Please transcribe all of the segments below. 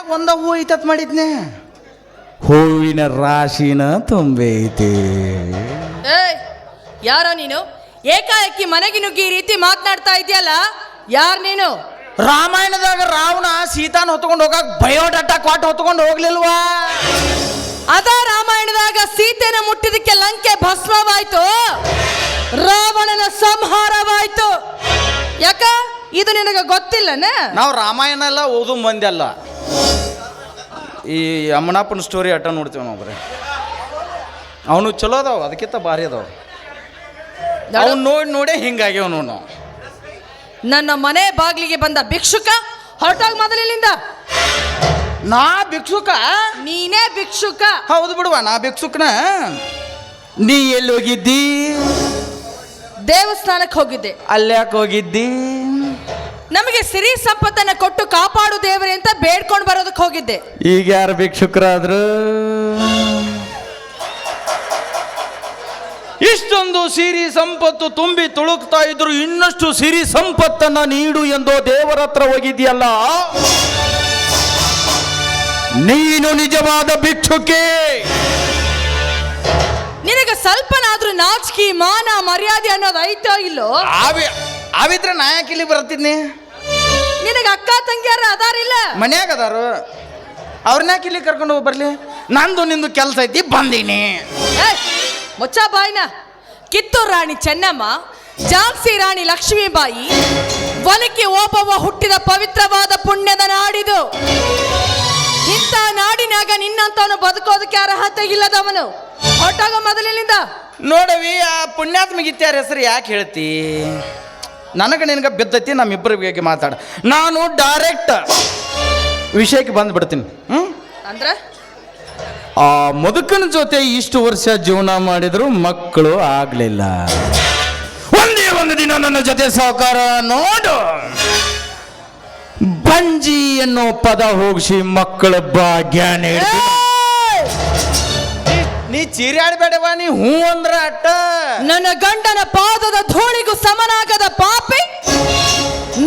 ಮ್ಯಾಗ ಒಂದ ಹೂ ಐತತ್ ಮಾಡಿದ್ನೆ, ಹೂವಿನ ರಾಶಿನ ತುಂಬೈತಿ. ಏಯ್ ಯಾರೋ ನೀನು? ಏಕಾಏಕಿ ಮನೆಗೆ ನುಗ್ಗಿ ಈ ರೀತಿ ಮಾತನಾಡ್ತಾ ಇದೆಯಲ್ಲ, ಯಾರು ನೀನು? ರಾಮಾಯಣದಾಗ ರಾವಣ ಸೀತಾನ ಹೊತ್ಕೊಂಡು ಹೋಗಕ್ ಬಯೋಡಾಟಾ ಕ್ವಾಟ್ ಹೊತ್ಕೊಂಡು ಹೋಗ್ಲಿಲ್ವಾ? ಅದ ರಾಮಾಯಣದಾಗ ಸೀತೆನ ಮುಟ್ಟಿದಕ್ಕೆ ಲಂಕೆ ಭಸ್ಮವಾಯ್ತು, ರಾವಣನ ಸಂಹಾರವಾಯ್ತು. ಯಾಕ ಇದು ನಿನಗೆ ಗೊತ್ತಿಲ್ಲನ? ನಾವು ರಾಮಾಯಣ ಎಲ್ಲ ಓದು ಮಂದಿ ಅಲ್ಲ, ಈ ಅಮ್ಮನಪ್ಪನ ಸ್ಟೋರಿ ಅಟ್ಟ ನೋಡ್ತೀವಿ ನಾವು. ಬರೀ ಅವನು ಚಲೋ ಅದಾವ, ಅದಕ್ಕಿಂತ ಭಾರಿ ಅದಾವ. ಅವ್ನು ನೋಡೇ ಹಿಂಗಾಗ್ಯಾವ ನಾವು. ನನ್ನ ಮನೆ ಬಾಗಿಲಿಗೆ ಬಂದ ಭಿಕ್ಷುಕ ಹೊರಟಾಗ ಮೊದಲಿನಿಂದ. ನಾ ಭಿಕ್ಷುಕ? ನೀನೇ ಭಿಕ್ಷುಕ. ಹೌದು ಬಿಡುವ, ನಾ ಭಿಕ್ಷುಕನ. ನೀ ಎಲ್ಲಿ ಹೋಗಿದ್ದಿ? ದೇವಸ್ಥಾನಕ್ಕೆ ಹೋಗಿದ್ದೆ. ಅಲ್ಲಿ ಯಾಕೆ ಹೋಗಿದ್ದಿ? ನಮಗೆ ಸಿರಿ ಸಂಪತ್ತನ್ನ ಕೊಟ್ಟು ಕಾಪಾಡು ದೇವರೇ ಅಂತ ಬೇಡ್ಕೊಂಡು ಬರೋದಕ್ಕೆ ಹೋಗಿದ್ದೆ. ಈಗ ಯಾರು ಭಿಕ್ಷುಕರಾದ್ರು? ಇಷ್ಟೊಂದು ಸಿರಿ ಸಂಪತ್ತು ತುಂಬಿ ತುಳುಕ್ತಾ ಇದ್ರು, ಇನ್ನಷ್ಟು ಸಿರಿ ಸಂಪತ್ತನ್ನ ನೀಡು ಎಂದೋ ದೇವರ ಹತ್ರ ಹೋಗಿದ್ಯಲ್ಲ, ನೀನು ನಿಜವಾದ ಭಿಕ್ಷುಕೆ. ನಿನಗೆ ಸ್ವಲ್ಪನಾದ್ರೂ ನಾಚಿಕೆ ಮಾನ ಮರ್ಯಾದೆ ಅನ್ನೋದು ಐತೋ ಇಲ್ಲೋ? ಅವಿದ್ರೆ ನಾ ಯಾಕೆ ಇಲ್ಲಿ ಬರ್ತಿದ್ನಿ? ನಿನಗೆ ಅಕ್ಕ ತಂಗಿಯಾರ ಅದಾರಿಲ್ಲ? ಮನ್ಯಾಗ ಅದಾರು, ಅವ್ರನ್ನ ಯಾಕೆ ಇಲ್ಲಿ ಕರ್ಕೊಂಡು ಹೋಗಿ ಬರ್ಲಿ? ನಂದು ನಿಂದು ಕೆಲಸ ಐತಿ, ಬಂದೀನಿ. ಮುಚ್ಚ ಬಾಯ್ನ. ಕಿತ್ತೂರು ರಾಣಿ ಚೆನ್ನಮ್ಮ, ಝಾನ್ಸಿ ರಾಣಿ ಲಕ್ಷ್ಮೀಬಾಯಿ, ಒನಕೆ ಓಬವ್ವ ಹುಟ್ಟಿದ ಪವಿತ್ರವಾದ ಪುಣ್ಯದ ನಾಡಿದು. ಇಂಥ ನಾಡಿನಾಗ ನಿನ್ನಂತವನು ಬದುಕೋದಕ್ಕೆ ಅರ್ಹತೆ ಇಲ್ಲದವನು. ಹೊರಟಾಗ ಮೊದಲಿನಿಂದ ನೋಡವಿ, ಆ ಪುಣ್ಯಾತ್ಮಗಿತ್ಯಾರ ಹೆಸರು ಯಾಕೆ ಹೇಳ್ತಿ? ನನಗೆ ನಿನಗೆ ಬಿದ್ದೈತಿ, ನಮ್ಮಿಬ್ಬರಿಗೆ ಮಾತಾಡ. ನಾನು ಡೈರೆಕ್ಟ್ ವಿಷಯಕ್ಕೆ ಬಂದ್ಬಿಡ್ತೀನಿ. ಅಂದ್ರೆ ಆ ಮುದುಕನ ಜೊತೆ ಇಷ್ಟು ವರ್ಷ ಜೀವನ ಮಾಡಿದ್ರು ಮಕ್ಕಳು ಆಗ್ಲಿಲ್ಲ. ಒಂದೇ ಒಂದು ದಿನ ನನ್ನ ಜೊತೆ ಸಹಕಾರ ನೋಡು, ಬಂಜಿ ಅನ್ನೋ ಪದ ಹೋಗಿಸಿ ಮಕ್ಕಳ ಭಾಗ್ಯ ನೀಡಿ. ನೀ ಚೀರಾಡ್ಬೇಡವ, ನೀ ಹೂ ಅಂದ್ರ ಅಟ್ಟ. ನನ್ನ ಗಂಡನ ಪಾದದ ಧೂಳಿಗೂ ಸಮನಾಗದ ಪಾಪಿ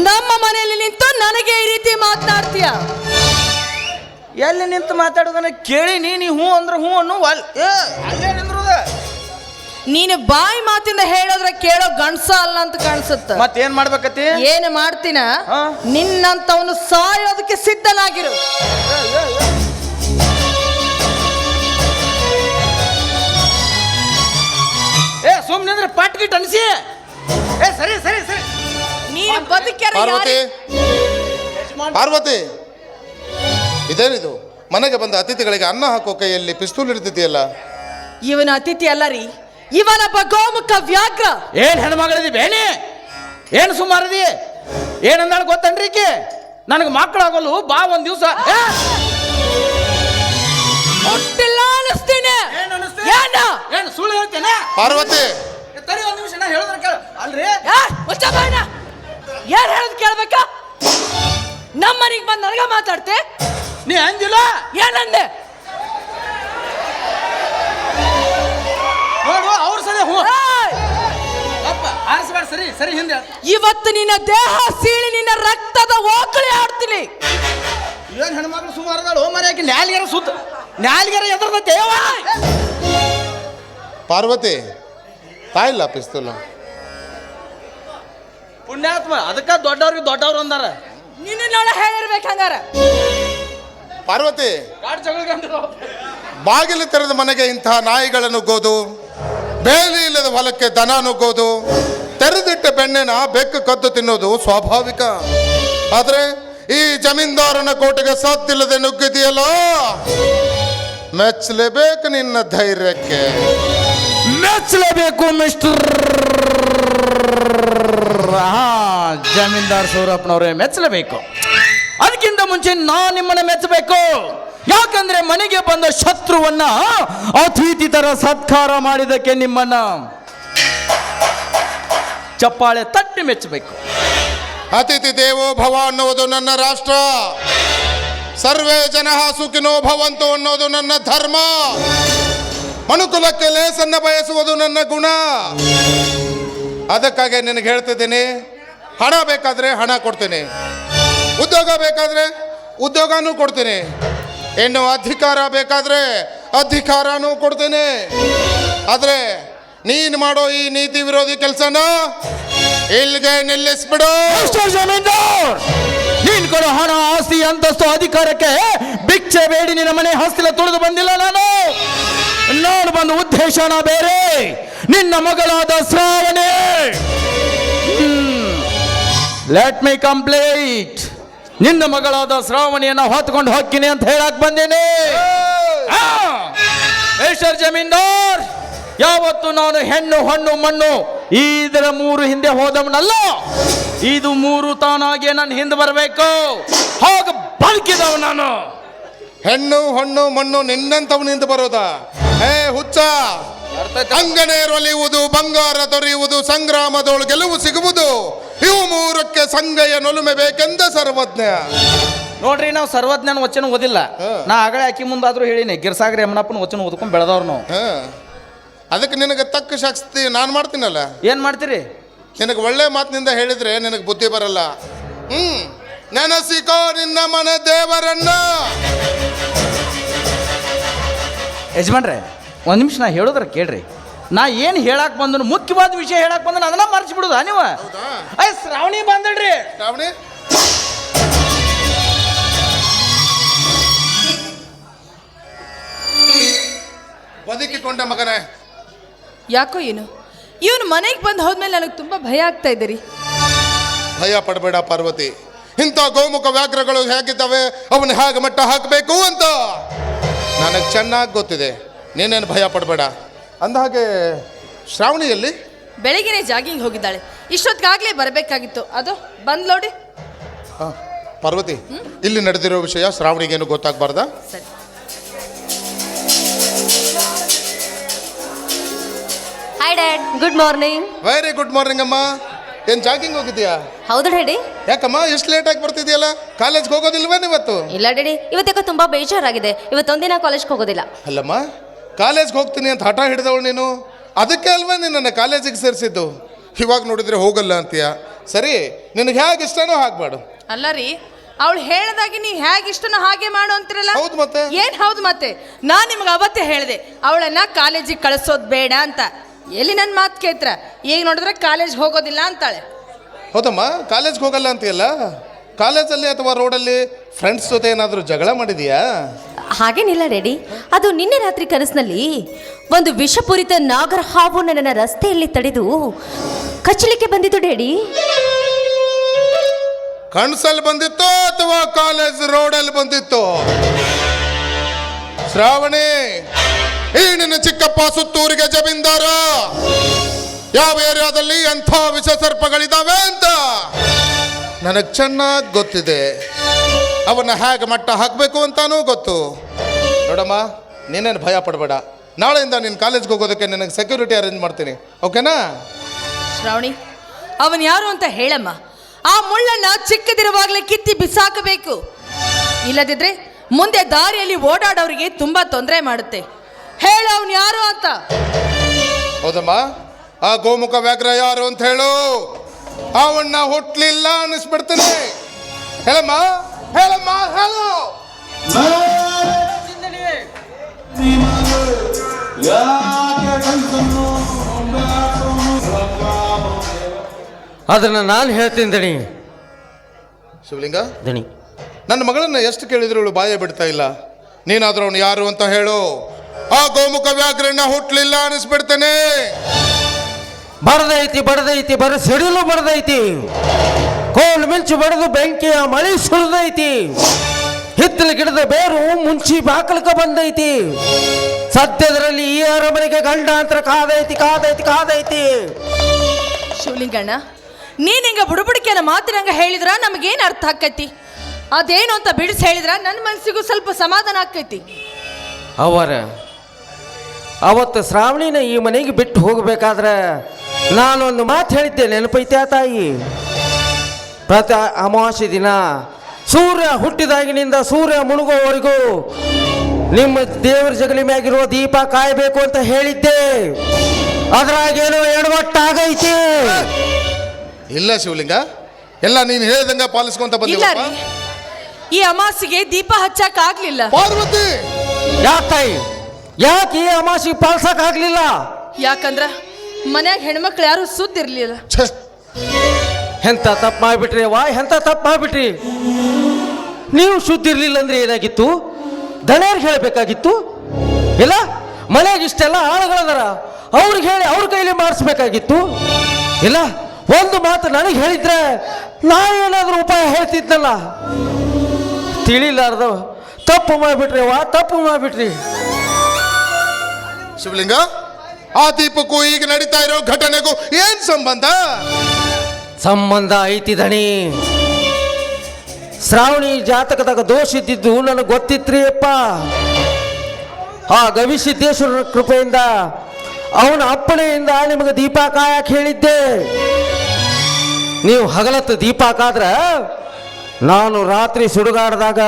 ನಮ್ಮ ಮನೆಯಲ್ಲಿ ನಿಂತು ನನಗೆ ಈ ರೀತಿ ಮಾತನಾಡ್ತೀಯ? ಎಲ್ಲಿ ನಿಂತು ಮಾತಾಡೋದನ್ನ ಕೇಳಿನಿ. ನೀ ಹೂ ಅಂದ್ರೆ ಹೂ ಅನ್ನು ಅಲ್ಲೇ ನಿಂದ್ರದ. ನೀನು ಬಾಯಿ ಮಾತಿಂದ ಹೇಳೋದ್ರ ಕೇಳೋ ಗಂಡಸ ಅಲ್ಲ ಅಂತ ಕಾಣಿಸುತ್ತ. ಮತ್ತೇನ್ ಮಾಡ್ಬೇಕತಿ? ಏನು ಮಾಡ್ತೀನ? ನಿನ್ನಂತವನು ಸಾಯೋದಕ್ಕೆ ಸಿದ್ಧನಾಗಿರು. ಸುಮ್ನೆ ಅಂದ್ರೆ ಪಾಟ್ ಗಿಟ್ ಅನ್ಸಿ. ಸರಿ ಸರಿ ಸರಿ. ನೀನು ಬದುಕ್ಯಾರ ಪಾರ್ವತಿ, ಇದೇನಿದು? ಮನೆಗೆ ಬಂದ ಅತಿಥಿಗಳಿಗೆ ಅನ್ನ ಹಾಕೋ ಕೈಯಲ್ಲಿ ಪಿಸ್ತೂಲ್ ಹಿಡಿದಿದೆಯಲ್ಲ? ಇವನ ಅತಿಥಿ ಅಲ್ಲ ರೀ, ಇವನೊಬ್ಬ ಗೋಮುಖ ವ್ಯಾಘ್ರ. ಏನ್ ಹೆಣ್ಮಗಳಿದಿ ಬೇನೆ? ಏನ್ ಸುಮಾರದಿ? ಏನಂದಾಳ ಗೊತ್ತನ್ರಿ ಈಕೆ? ನನಗೆ ಮಕ್ಕಳಾಗಲು ಬಾ ಒಂದ್ ದಿವಸ ಹುಟ್ಟಿಲ್ಲ ಅನಿಸ್ತೀನಿ. ಏನು ಸುಳ್ಳು ಹೇಳ್ತೇನೆ? ಪಾರ್ವತಿ, ತರಿ ಒಂದ್ ನಿಮಿಷ, ನಾ ಹೇಳಿದ್ರೆ ಕೇಳ. ಅಲ್ರಿ ಏನ್ ಹೇಳದ್ ಕೇಳ್ಬೇಕಾ? ನಮ್ಮ ಮನೆಗೆ ಬಂದು ನನಗ ಮಾತಾಡ್ತೆ? ನೀ ಅಂದಿಲ್ಲ? ಏನಂದೆ? ನೋಡು ಅವ್ರ ಸರಿ ಹೂ ಆರಿಸ್ಬೇಡ. ಸರಿ ಸರಿ ಹಿಂದೆ. ಇವತ್ತು ನಿನ್ನ ದೇಹ ಸೀಳಿ ನಿನ್ನ ರಕ್ತದ ಓಕಳಿ ಆಡ್ತೀನಿ. ಏನ್ ಹೆಣ್ಮಕ್ಳು ಸುಮಾರದಾಳು ಮರ್ಯಾಕೆ ನ್ಯಾಲ್ಗೆರ ಸುತ್ತ ನ್ಯಾಲ್ಗೆರ ಎದರ್ದೈತೆ. ಪಾರ್ವತಿ, ತಾಯಿಲ್ಲ ಪಿಸ್ತೂಲ್. ಪುಣ್ಯಾತ್ಮ, ಅದಕ್ಕೆ ದೊಡ್ಡವ್ರಿಗೆ ದೊಡ್ಡವ್ರು ಅಂದಾರ. ನಿನ್ನ ನೋಡ ಹೇಳಿರ್ಬೇಕು ಹಂಗಾರ. ಪಾರ್ವತಿ, ಕಾಡ್ ಜಗಳ ಬಾಗಿಲು ತೆರೆದ ಮನೆಗೆ ಇಂತಹ ನಾಯಿಗಳನ್ನು ನುಗ್ಗೋದು, ಬೇಲಿ ಇಲ್ಲದ ಹೊಲಕ್ಕೆ ದನ ನುಗ್ಗೋದು, ತೆರೆದಿಟ್ಟ ಬೆಣ್ಣೆನ ಬೆಕ್ಕು ಕದ್ದು ತಿನ್ನೋದು ಸ್ವಾಭಾವಿಕ. ಆದ್ರೆ ಈ ಜಮೀನ್ದಾರನ ಕೋಟೆಗೆ ಸಾಧ್ಯಲ್ಲದೆ ನುಗ್ಗಿದೆಯಲ್ಲ, ಮೆಚ್ಚಲೇಬೇಕು ನಿನ್ನ ಧೈರ್ಯಕ್ಕೆ. ಮೆಚ್ಚಲೇಬೇಕು ಮಿಸ್ಟರ್ ಜಮೀನ್ದಾರ್ ಸೂರಪ್ಪನವರೇ, ಮೆಚ್ಚಲೇಬೇಕು. ಅದಕ್ಕಿಂತ ಮುಂಚೆ ನಾನು ನಿಮ್ಮನ್ನ ಮೆಚ್ಚಬೇಕು. ಯಾಕಂದ್ರೆ ಮನೆಗೆ ಬಂದ ಶತ್ರುವನ್ನ ಅತಿಥಿ ತರ ಸತ್ಕಾರ ಮಾಡಿದಕ್ಕೆ ನಿಮ್ಮನ್ನ ಚಪ್ಪಾಳೆ ತಟ್ಟಿ ಮೆಚ್ಚಬೇಕು. ಅತಿಥಿ ದೇವೋ ಭವ ಅನ್ನುವುದು ನನ್ನ ರಾಷ್ಟ್ರ, ಸರ್ವೇ ಜನ ಸುಖಿನೋ ಭವಂತು ಅನ್ನೋದು ನನ್ನ ಧರ್ಮ, ಮನುಕುಲಕ್ಕೆ ಲೇಸನ್ನ ಬಯಸುವುದು ನನ್ನ ಗುಣ. ಅದಕ್ಕಾಗಿ ನಿನಗೆ ಹೇಳ್ತಿದ್ದೀನಿ, ಹಣ ಬೇಕಾದ್ರೆ ಹಣ ಕೊಡ್ತೀನಿ, ಉದ್ಯೋಗ ಬೇಕಾದ್ರೆ ಉದ್ಯೋಗನೂ ಕೊಡ್ತೀನಿ, ಇನ್ನು ಅಧಿಕಾರ ಬೇಕಾದ್ರೆ ಅಧಿಕಾರನೂ ಕೊಡ್ತೀನಿ. ಆದರೆ ನೀನು ಮಾಡೋ ಈ ನೀತಿ ವಿರೋಧಿ ಕೆಲಸನ ಇಲ್ಲಿಗೆ ನಿಲ್ಲಿಸ್ಬಿಡು. ಜಮೀನ್ದಾರ್, ನೀನ್ ಕೊಡೋ ಹಣ, ಆಸ್ತಿ, ಅಂತಸ್ತು, ಅಧಿಕಾರಕ್ಕೆ ಭಿಕ್ಷೆ ಬೇಡಿ ನಿನ್ನ ಮನೆ ಹಸ್ತಿಲ ತುಳಿದು ಬಂದಿಲ್ಲ. ನಾನು ಬಂದ ಉದ್ದೇಶನ ಬೇರೆ. ನಿನ್ನ ಮಗಳಾದ ಶ್ರಾವಣಿ, ಲೆಟ್ ಮೀ ಕಂಪ್ಲೀಟ್. ನಿನ್ನ ಮಗಳಾದ ಶ್ರಾವಣಿಯನ್ನ ಹೊತ್ಕೊಂಡು ಹೋಗ್ತೀನಿ ಅಂತ ಹೇಳಕ್ ಬಂದೇನೆ. ಮಿಸ್ಟರ್ ಜಮೀನ್ದಾರ್, ಯಾವತ್ತು ನಾನು ಹೆಣ್ಣು ಹಣ್ಣು ಮಣ್ಣು ಇದರ ಮೂರು ಹಿಂದೆ ಹೋದವನಲ್ಲ. ಇದು ಮೂರು ತಾನಾಗೆ ನನ್ನ ಹಿಂದೆ ಬರಬೇಕು. ಹಾಗ ಬದುಕಿದವ ನಾನು. ಹೆಣ್ಣು ಹಣ್ಣು ಮಣ್ಣು ನಿನ್ನಂತವನಿಂದ ಬರೋದಾ? ಹುಚ್ಚ, ಅಂಗನೇರೊಲಿಯುವುದು, ಬಂಗಾರ ದೊರೆಯುವುದು, ಸಂಗ್ರಾಮದೊಳು ಗೆಲುವು ಸಿಗುವುದು, ಇವು ಮೂರಕ್ಕೆ ಸಂಗಯ್ಯ ನೊಲುಮೆ ಬೇಕೆಂದ ಸರ್ವಜ್ಞ. ನೋಡ್ರಿ, ನಾವು ಸರ್ವಜ್ಞನ ವಚನ ಓದಿಲ್ಲ. ನಾ ಆಗಲೇ ಆಕಿ ಮುಂದಾದ್ರೂ ಹೇಳಿನಿ, ಗಿರ್ಸಾಗರ ಯಮನಪ್ಪನ ವಚನ ಓದ್ಕೊಂಡು ಬೆಳೆದವ್ರು ನಾವು. ಅದಕ್ಕೆ ನಿನಗೆ ತಕ್ಕ ಶಕ್ತಿ ನಾನು ಮಾಡ್ತೀನಲ್ಲ. ಏನು ಮಾಡ್ತೀರಿ? ನಿನಗೆ ಒಳ್ಳೆ ಮಾತಿನಿಂದ ಹೇಳಿದ್ರೆ ನಿನಗೆ ಬುದ್ಧಿ ಬರಲ್ಲ. ನೆನಸಿಕೋ ನಿನ್ನ ಮನೆ ದೇವರನ್ನ. ಯಜಮಾನ್ರೆ, ಒಂದು ನಿಮಿಷ ನಾ ಹೇಳೋದ್ರ ಕೇಳ್ರಿ. ನಾ ಏನು ಹೇಳಕ್ ಬಂದನು, ಮುಖ್ಯವಾದ ವಿಷಯ ಹೇಳಕ್ ಬಂದನು, ಅದನ್ನ ಮರ್ಚಿಬಿಡುದಾ ನೀವು? ಶ್ರಾವಣಿ ಬಂದಳ್ರಿ. ಶ್ರಾವಣಿ, ಬದುಕಿಕೊಂಡ ಮಗನೇ. ಯಾಕೋ ಏನು, ಇವನು ಮನೆಗೆ ಬಂದು ಹೋದ್ಮೇಲೆ ನನಗೆ ತುಂಬ ಭಯ ಆಗ್ತಾ ಇದೆ ರೀ. ಭಯ ಪಡಬೇಡ ಪಾರ್ವತಿ. ಇಂಥ ಗೋಮುಖ ವ್ಯಾಘ್ರಗಳು ಹೇಗಿದ್ದಾವೆ, ಅವನ್ನ ಹೇಗೆ ಮಟ್ಟ ಹಾಕಬೇಕು ಅಂತ ನನಗೆ ಚೆನ್ನಾಗಿ ಗೊತ್ತಿದೆ. ನೀನೇನು ಭಯ ಪಡಬೇಡ. ಅಂದ ಹಾಗೆ ಶ್ರಾವಣಿಯಲ್ಲಿ ಬೆಳಿಗ್ಗೆನೆ ಜಾಗಿಂಗ್ ಹೋಗಿದ್ದಾಳೆ, ಇಷ್ಟೊತ್ತಿಗಾಗಲೇ ಬರಬೇಕಾಗಿತ್ತು. ಅದು ಬಂದ್ ನೋಡಿ. ಪಾರ್ವತಿ, ಇಲ್ಲಿ ನಡೆದಿರೋ ವಿಷಯ ಶ್ರಾವಣಿಗೇನು ಗೊತ್ತಾಗಬಾರ್ದಾ? ಸರಿ. Hi dad, good morning. Very good morning ಅಮ್ಮ. ಏನು ಜಾಗಿಂಗ್ ಹೋಗಿದ್ಯಾ? ಹೌದು ಡ್ಯಾಡಿ. ಯಾಕಮ್ಮ ಇಷ್ಟು ಲೇಟಾಗಿ ಬರ್ತಿದ್ಯಲ್ಲ? ಕಾಲೇಜ್ಗೆ ಹೋಗೋದಿಲ್ವೇನು ಇವತ್ತು? ಇಲ್ಲ ಡ್ಯಾಡಿ, ಇವತ್ತೇಕೋ ತುಂಬಾ ಬೇಜಾರಾಗಿದೆ. ಇವತ್ತೊಂದಿನ ಕಾಲೇಜ್ಗೆ ಹೋಗೋದಿಲ್ಲ. ಅಲ್ಲಮ್ಮ, ಕಾಲೇಜ್ಗೆ ಹೋಗ್ತೀನಿ ಅಂತ ಹಠ ಹಿಡಿದವಳು ನೀನು. ಅದಕ್ಕೆ ಅಲ್ವಾ ನಿನ್ನನ್ನು ಕಾಲೇಜಿಗೆ ಸೇರಿಸಿದ್ದು. ಇವಾಗ ನೋಡಿದ್ರೆ ಹೋಗಲ್ಲ ಅಂತೀಯ. ಸರಿ, ನಿನಗೆ ಹೇಗೆ ಇಷ್ಟನೋ ಹಾಕ್ಬೇಡು. ಅಲ್ಲ ರೀ, ಅವಳು ಹೇಳ್ದಾಗಿ ನೀವು ಹೇಗೆ ಇಷ್ಟನೋ ಹಾಗೆ ಮಾಡು ಅಂತಿರಲ್ಲ. ಹೌದು ಮತ್ತೆ. ಏನ್ ಹೌದು ಮತ್ತೆ? ನಾನು ನಿಮ್ಗೆ ಅವತ್ತೇ ಹೇಳಿದೆ ಅವಳನ್ನ ಕಾಲೇಜಿಗೆ ಕಳಿಸೋದು ಬೇಡ ಅಂತ. ಎಲ್ಲಿ ನನ್ನ ಮಾತು ಕೇಳ್ತ್ರ? ಈಗ ನೋಡಿದ್ರೆ ಕಾಲೇಜ್ ಹೋಗೋದಿಲ್ಲ ಅಂತಾಳೆ. ಹೌದಮ್ಮ, ಕಾಲೇಜ್ಗೆ ಹೋಗಲ್ಲ ಅಂತೀಯಲ್ಲ. ಕಾಲೇಜಲ್ಲಿ ಅಥವಾ ರೋಡಲ್ಲಿ ಫ್ರೆಂಡ್ಸ್ ಜೊತೆ ಏನಾದರೂ ಜಗಳ ಮಾಡಿದೀಯಾ? ಹಾಗೇನಿಲ್ಲ ಡ್ಯಾಡಿ. ಅದು ನಿನ್ನೆ ರಾತ್ರಿ ಕನಸಿನಲ್ಲಿ ಒಂದು ವಿಷಪೂರಿತ ನಾಗರ ಹಾವು ನನ್ನ ರಸ್ತೆಯಲ್ಲಿ ತಡೆದು ಕಚ್ಚಲಿಕ್ಕೆ ಬಂದಿತ್ತು ಡ್ಯಾಡಿ. ಕಣ್ಸಲ್ಲಿ ಬಂದಿತ್ತೋ ಅಥವಾ ಕಾಲೇಜ್ ರೋಡಲ್ಲಿ ಬಂದಿತ್ತೋ? ಶ್ರಾವಣಿ, ಈ ನಿನ್ನ ಚಿಕ್ಕಪ್ಪ ಸುತ್ತೂರಿಗೆ ಜಮೀನ್ದಾರ. ಯಾವ ಏರಿಯಾದಲ್ಲಿ ಎಂಥ ವಿಷ ಸರ್ಪಗಳಿದಾವೆ ಅಂತ ನನಗೆ ಚೆನ್ನಾಗಿ ಗೊತ್ತಿದೆ. ಅವನ್ನ ಹೇಗೆ ಮಟ್ಟ ಹಾಕಬೇಕು ಅಂತಾನೂ ಗೊತ್ತು. ನೋಡಮ್ಮ, ನೀನೇನು ಭಯ ಪಡಬೇಡ. ನಾಳೆಯಿಂದ ನೀನು ಕಾಲೇಜ್ಗೆ ಹೋಗೋದಕ್ಕೆ ನಿನಗೆ ಸೆಕ್ಯೂರಿಟಿ ಅರೇಂಜ್ ಮಾಡ್ತೀನಿ, ಓಕೆನಾ? ಶ್ರಾವಣಿ, ಅವನು ಯಾರು ಅಂತ ಹೇಳಮ್ಮ. ಆ ಮುಳ್ಳನ್ನ ಚಿಕ್ಕದಿರುವಾಗಲೇ ಕಿತ್ತಿ ಬಿಸಾಕಬೇಕು. ಇಲ್ಲದಿದ್ರೆ ಮುಂದೆ ದಾರಿಯಲ್ಲಿ ಓಡಾಡೋರಿಗೆ ತುಂಬಾ ತೊಂದರೆ ಮಾಡುತ್ತೆ. ಹೇಳು, ಅವನು ಯಾರು ಅಂತ. ಹೌದಮ್ಮ, ಆ ಗೋಮುಖ ವ್ಯಾಘ್ರ ಯಾರು ಅಂತ ಹೇಳು. ಅವನ್ನ ಹುಟ್ಲಿಲ್ಲ ಅನ್ನಿಸ್ಬಿಡ್ತೀನಿ. ಹೇಳಮ್ಮ, ಹೇಳಮ್ಮ, ಹೇಳು. ಅದನ್ನ ನಾನು ಹೇಳ್ತೀನಿ ದಣಿ. ಶಿವಲಿಂಗ, ದಣಿ, ನನ್ನ ಮಗಳನ್ನ ಎಷ್ಟು ಕೇಳಿದ್ರು ಇವಳು ಬಾಯೇ ಬಿಡ್ತಾ ಇಲ್ಲ. ನೀನಾದ್ರೂ ಅವನು ಯಾರು ಅಂತ ಹೇಳು. ಆ ಗೋಮುಖ ವ್ಯಾಘ್ರನ್ನ ಹುಟ್ಲಿಲ್ಲ ಅನ್ನಿಸ್ಬಿಡ್ತೇನೆ. ಬಡದೈತಿ ಬಡದೈತಿ, ಬರ ಸಿಡಿಲು ಬಡದೈತಿ, ಕೋಲ್ ಮಿಂಚು ಬಡದು ಬೆಂಕಿಯ ಮಳೆ ಸುರಿದೈತಿ, ಹಿತ್ತಲ ಗಿಡದ ಬೇರು ಮುಂಚಿ ಬಾಕಲ್ಕ ಬಂದೈತಿ, ಸದ್ಯದರಲ್ಲಿ ಈ ಅರಮನೆಗೆ ಗಂಡಾಂತರ ಕಾದೈತಿ ಕಾದೈತಿ ಕಾದೈತಿ. ಶಿವಲಿಂಗಣ್ಣ, ನೀನ್ ಹಿಂಗ ಬುಡುಬುಡಿಕೆನ ಮಾತಿನಂಗ ಹೇಳಿದ್ರ ನಮಗೇನು ಅರ್ಥ ಆಕೈತಿ? ಅದೇನು ಅಂತ ಬಿಡಿಸಿ ಹೇಳಿದ್ರ ನನ್ನ ಮನಸ್ಸಿಗೂ ಸ್ವಲ್ಪ ಸಮಾಧಾನ ಆಕೈತಿ. ಅವತ್ತು ಶ್ರಾವಣಿನ ಈ ಮನೆಗೆ ಬಿಟ್ಟು ಹೋಗಬೇಕಾದ್ರೆ ನಾನೊಂದು ಮಾತು ಹೇಳಿದ್ದೆ, ನೆನಪೈತೆ ಆ ತಾಯಿ? ಪ್ರತಿ ಅಮಾವಾಸ್ಯೆ ದಿನ ಸೂರ್ಯ ಹುಟ್ಟಿದಾಗಿನಿಂದ ಸೂರ್ಯ ಮುಳುಗೋವರೆಗೂ ನಿಮ್ಮ ದೇವರ ಜಗಲಿ ಮ್ಯಾಗಿರುವ ದೀಪ ಕಾಯಬೇಕು ಅಂತ ಹೇಳಿದ್ದೆ. ಅದ್ರಾಗೇನೋ ಎಡವಟ್ಟಾಗೈತಿ. ಇಲ್ಲ ಶಿವಲಿಂಗ, ಎಲ್ಲ ನೀನು ಹೇಳ್ದಂಗ ಪಾಲಿಸ್ಕೊಂತ ಇಲ್ಲ ಬಂದಿಲ್ಲ. ರೀ, ಈ ಅಮಾಸಿಗೆ ದೀಪ ಹಚ್ಚಕ್ ಆಗ್ಲಿಲ್ಲ. ಪಾರ್ವತಿ ಯಾಕೆ ತಾಯಿ, ಯಾಕೆ ಈ ಅಮಾಸಿಗೆ ಪಾಲ್ಸಕ್ ಆಗ್ಲಿಲ್ಲ? ಯಾಕಂದ್ರ ಮನ್ಯಾಗ ಹೆಣ್ಮಕ್ಳು ಯಾರು ಸುದ್ದಿರ್ಲಿಲ್ಲ. ಛೆ, ಎಂತ ತಪ್ಪು ಮಾಡಿಬಿಟ್ರಿ ಅವ್ವ, ಎಂತ ತಪ್ಪು ಮಾಡಿಬಿಟ್ರಿ. ನೀವು ಶುದ್ಧ ಇರ್ಲಿಲ್ಲ ಅಂದ್ರೆ ಏನಾಗಿತ್ತು? ದಣಿಯರ್ಗೆ ಹೇಳಬೇಕಾಗಿತ್ತು. ಇಲ್ಲ, ಮನೆಯಾಗ ಇಷ್ಟೆಲ್ಲ ಆಳುಗಳದಾರ, ಅವ್ರಿಗೆ ಹೇಳಿ ಅವ್ರ ಕೈಲಿ ಮಾಡಿಸ್ಬೇಕಾಗಿತ್ತು. ಇಲ್ಲ, ಒಂದು ಮಾತು ನನಗೆ ಹೇಳಿದ್ರೆ ನಾ ಏನಾದರೂ ಉಪಾಯ ಹೇಳ್ತಿದ್ನಲ್ಲ. ತಿಳಿಲಾರ್ದು ತಪ್ಪು ಮಾಡಿಬಿಟ್ರಿ ಅವ್ವ, ತಪ್ಪು ಮಾಡಿಬಿಟ್ರಿ. ಶಿವಲಿಂಗ, ಆ ದೀಪಕ್ಕೂ ಈಗ ನಡೀತಾ ಇರೋ ಘಟನೆಗೂ ಏನ್ ಸಂಬಂಧ? ಸಂಬಂಧ ಐತಿ ದಣಿ. ಶ್ರಾವಣಿ ಜಾತಕದಾಗ ದೋಷ ಇದ್ದಿದ್ದು ನನಗೆ ಗೊತ್ತಿತ್ರಿ ಅಪ್ಪ. ಆ ಗವಿಸಿದ್ದೇಶ್ವರನ ಕೃಪೆಯಿಂದ, ಅವನ ಅಪ್ಪಣೆಯಿಂದ ನಿಮಗೆ ದೀಪ ಕಾಯಕ್ಕೆ ಹೇಳಿದ್ದೆ. ನೀವು ಹಗಲತ್ತು ದೀಪ ಕಾದ್ರ ನಾನು ರಾತ್ರಿ ಸುಡುಗಾಡ್ದಾಗ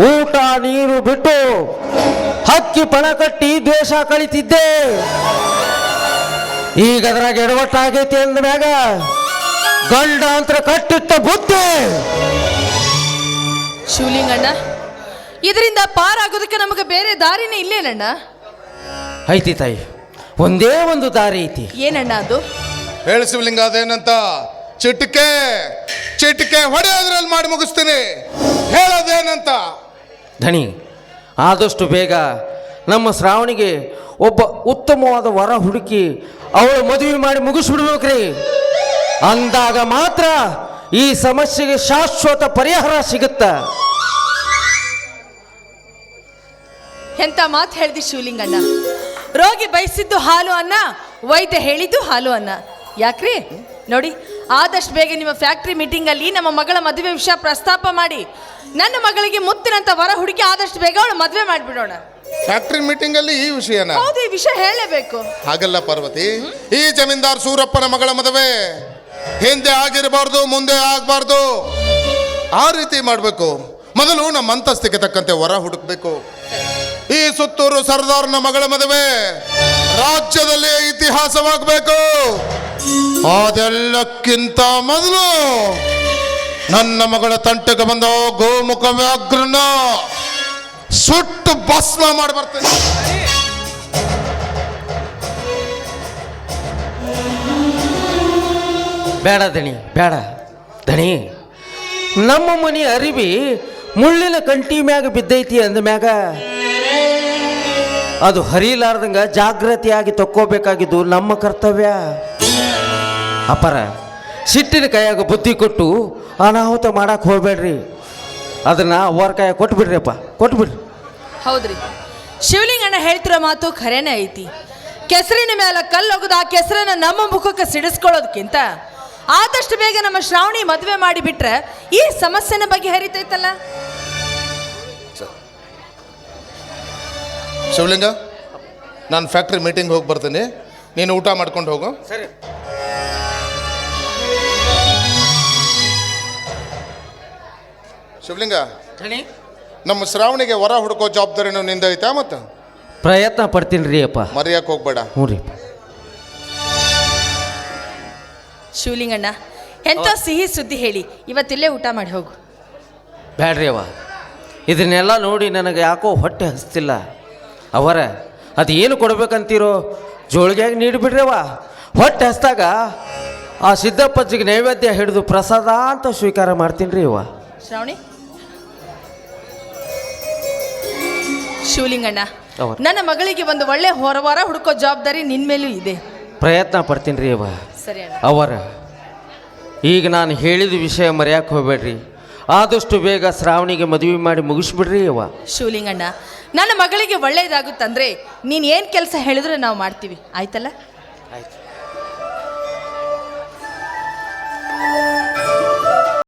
ಊಟ ನೀರು ಬಿಟ್ಟು ಹಕ್ಕಿ ಪಣ ಕಟ್ಟಿ ದ್ವೇಷ ಕಳಿತಿದ್ದೆ. ಈಗ ಅದ್ರಾಗ ಎಡವಟ್ಟಾಗೈತಿ ಅಂದ ಮ್ಯಾಗ ಗಂಡಾಂತರ ಕಟ್ಟಿಟ್ಟ ಬುದ್ಧಿ. ಶಿವಲಿಂಗಣ್ಣ, ಇದರಿಂದ ಪಾರಾಗೋದಕ್ಕೆ ನಮಗೆ ಬೇರೆ ದಾರಿನೇ ಇಲ್ಲೇನಣ್ಣ? ಐತಿ ತಾಯಿ, ಒಂದೇ ಒಂದು ದಾರಿ ಐತಿ. ಏನಣ್ಣ ಅದು? ಹೇಳು ಶಿವಲಿಂಗ, ಅದೇನಂತ? ಚಿಟಿಕೆ ಚಿಟಿಕೆ ಹೊಡೆಯೋದ್ರಲ್ಲಿ ಮಾಡಿ ಮುಗಿಸ್ತೀನಿ. ಹೇಳೋದೇನಂತ? ಧಣಿ, ಆದಷ್ಟು ಬೇಗ ನಮ್ಮ ಶ್ರಾವಣಿಗೆ ಒಬ್ಬ ಉತ್ತಮವಾದ ವರ ಹುಡುಕಿ ಅವಳು ಮದುವೆ ಮಾಡಿ ಮುಗಿಸ್ಬಿಡ್ಬೇಕ್ರಿ. ಅಂದಾಗ ಮಾತ್ರ ಈ ಸಮಸ್ಯೆಗೆ ಶಾಶ್ವತ ಪರಿಹಾರ ಸಿಗುತ್ತ. ಎಂತ ಮಾತು ಹೇಳ್ದಿ ಶಿವಲಿಂಗಣ್ಣ. ರೋಗಿ ಬಯಸಿದ್ದು ಹಾಲು ಅನ್ನ, ವೈದ್ಯ ಹೇಳಿದ್ದು ಹಾಲು ಅನ್ನ. ಯಾಕ್ರಿ ನೋಡಿ, ಆದಷ್ಟು ಬೇಗ ನಿಮ್ಮ ಫ್ಯಾಕ್ಟ್ರಿ ಮೀಟಿಂಗ್ ಅಲ್ಲಿ ನಮ್ಮ ಮಗಳ ಮದುವೆ ವಿಷಯ ಪ್ರಸ್ತಾಪ ಮಾಡಿ ನನ್ನ ಮಗಳಿಗೆ ಮುತ್ತಿನಂತ ವರ ಹುಡುಕಿ ಆದಷ್ಟು ಬೇಗ ಅವಳು ಮದುವೆ ಮಾಡಿಬಿಡೋಣ. ಫ್ಯಾಕ್ಟ್ರಿ ಮೀಟಿಂಗ್ ಅಲ್ಲಿ ಈ ವಿಷಯನ? ಹೌದು, ಈ ವಿಷಯ ಹೇಳಲೇಬೇಕು. ಹಾಗಲ್ಲ ಪಾರ್ವತಿ, ಈ ಜಮೀನ್ದಾರ್ ಸೂರಪ್ಪನ ಮಗಳ ಮದುವೆ ಹಿಂದೆ ಆಗಿರಬಾರ್ದು, ಮುಂದೆ ಆಗಬಾರ್ದು. ಆ ರೀತಿ ಮಾಡಬೇಕು. ಮೊದಲು ನಮ್ಮ ಅಂತಸ್ತಿಗೆ ತಕ್ಕಂತೆ ವರ ಹುಡುಕ್ಬೇಕು. ಈ ಸುತ್ತೂರು ಸರ್ದಾರ್ನ ಮಗಳ ಮದುವೆ ರಾಜ್ಯದಲ್ಲಿ ಇತಿಹಾಸವಾಗಬೇಕು. ಅದೆಲ್ಲಕ್ಕಿಂತ ಮೊದಲು ನನ್ನ ಮಗಳ ತಂಟೆಗೆ ಬಂದ ಗೋಮುಖ ವ್ಯಾಘ್ರನ ಸುಟ್ಟು ಭಸ್ಮ ಮಾಡಿ ಬರ್ತೇನೆ. ಬೇಡ ದಣಿ, ಬೇಡ ದಣಿ. ನಮ್ಮ ಮನೆ ಅರಿವಿ ಮುಳ್ಳಿನ ಕಂಟಿ ಮ್ಯಾಗ ಬಿದ್ದೈತಿ ಅಂದ ಮ್ಯಾಗ ಅದು ಹರಿಲಾರ್ದಂಗ ಜಾಗೃತಿಯಾಗಿ ತಕ್ಕೋಬೇಕಾಗಿದ್ದು ನಮ್ಮ ಕರ್ತವ್ಯ. ಅಪರ ಸಿಟ್ಟಿನ ಕೈಯಾಗ ಬುದ್ಧಿ ಕೊಟ್ಟು ಅನಾಹುತ ಮಾಡಕ್ಕೆ ಹೋಗ್ಬೇಡ್ರಿ. ಅದನ್ನ ಅವ್ರ ಕೈಯಾಗ ಕೊಟ್ಬಿಡ್ರಿಪ್ಪ, ಕೊಟ್ಬಿಡ್ರಿ. ಹೌದ್ರಿ, ಶಿವಲಿಂಗಣ್ಣ ಹೇಳ್ತಿರೋ ಮಾತು ಖರೇನೆ ಐತಿ. ಕೆಸರಿನ ಮೇಲೆ ಕಲ್ಲೊಗದು ಆ ಕೆಸರನ್ನ ನಮ್ಮ ಮುಖಕ್ಕೆ ಸಿಡಿಸ್ಕೊಳ್ಳೋದಕ್ಕಿಂತ ಆದಷ್ಟು ಬೇಗ ನಮ್ಮ ಶ್ರಾವಣಿ ಮದುವೆ ಮಾಡಿಬಿಟ್ರೆ ಈ ಸಮಸ್ಯೆನ ಬಗೆಹರಿತೈತಲ್ಲ. ಶಿವಲಿಂಗ, ನಾನು ಫ್ಯಾಕ್ಟ್ರಿ ಮೀಟಿಂಗ್ ಹೋಗಿ ಬರ್ತೀನಿ, ನೀನು ಊಟ ಮಾಡ್ಕೊಂಡು ಹೋಗು. ಸರಿ. ಶಿವಲಿಂಗ, ನಮ್ಮ ಶ್ರಾವಣಿಗೆ ವರ ಹುಡುಕೋ ಜವಾಬ್ದಾರಿನೂ ನಿಂದ ಐತಾ? ಮತ್ತೆ ಪ್ರಯತ್ನ ಪಡ್ತೀನಿ ರೀ ಅಪ್ಪ. ಮರ್ಯಾಕೆ ಹೋಗ್ಬೇಡ. ಹ್ಞೂ ರೀ. ಶಿವಲಿಂಗಣ್ಣ, ಎಂತ ಸಿಹಿ ಸುದ್ದಿ ಹೇಳಿ ಇವತ್ತಿಲ್ಲೇ ಊಟ ಮಾಡಿ ಹೋಗು. ಬ್ಯಾಡ್ರಿ ಅವ್ವ, ಇದನ್ನೆಲ್ಲ ನೋಡಿ ನನಗೆ ಯಾಕೋ ಹೊಟ್ಟೆ ಹಸ್ತಿಲ್ಲ. ಅವರ ಅದು ಏನು ಕೊಡ್ಬೇಕಂತೀರೋ ಜೋಳಿಗೆಯಾಗಿ ನೀಡಿಬಿಡ್ರವ್ವ. ಹೊಟ್ಟೆ ಹಸ್ದಾಗ ಆ ಸಿದ್ದಪ್ಪಜ್ಜಿಗೆ ನೈವೇದ್ಯ ಹಿಡಿದು ಪ್ರಸಾದ ಅಂತ ಸ್ವೀಕಾರ ಮಾಡ್ತೀನಿ ರೀ ಅವ್ವ. ಶ್ರಾವಣಿ, ಶಿವಲಿಂಗಣ್ಣ, ಹೌದು. ನನ್ನ ಮಗಳಿಗೆ ಒಂದು ಒಳ್ಳೆ ಹೊರವಾರ ಹುಡುಕೋ ಜವಾಬ್ದಾರಿ ನಿನ್ ಮೇಲೂ ಇದೆ. ಪ್ರಯತ್ನ ಪಡ್ತೀನಿ ರೀ ಅವ್ವ. ಸರಿ ಅಣ್ಣ. ಅವರ ಈಗ ನಾನು ಹೇಳಿದ ವಿಷಯ ಮರೆಯಕ್ಕೆ ಹೋಗ್ಬೇಡ್ರಿ. ಆದಷ್ಟು ಬೇಗ ಶ್ರಾವಣಿಗೆ ಮದುವೆ ಮಾಡಿ ಮುಗಿಸ್ಬಿಡ್ರಿ ಅವ್ವ. ಶಿವಲಿಂಗಣ್ಣ, ನನ್ನ ಮಗಳಿಗೆ ಒಳ್ಳೇದಾಗುತ್ತಂದ್ರೆ ನೀನು ಏನು ಕೆಲಸ ಹೇಳಿದ್ರೆ ನಾವು ಮಾಡ್ತೀವಿ, ಆಯ್ತಲ್ಲ? ಆಯ್ತು.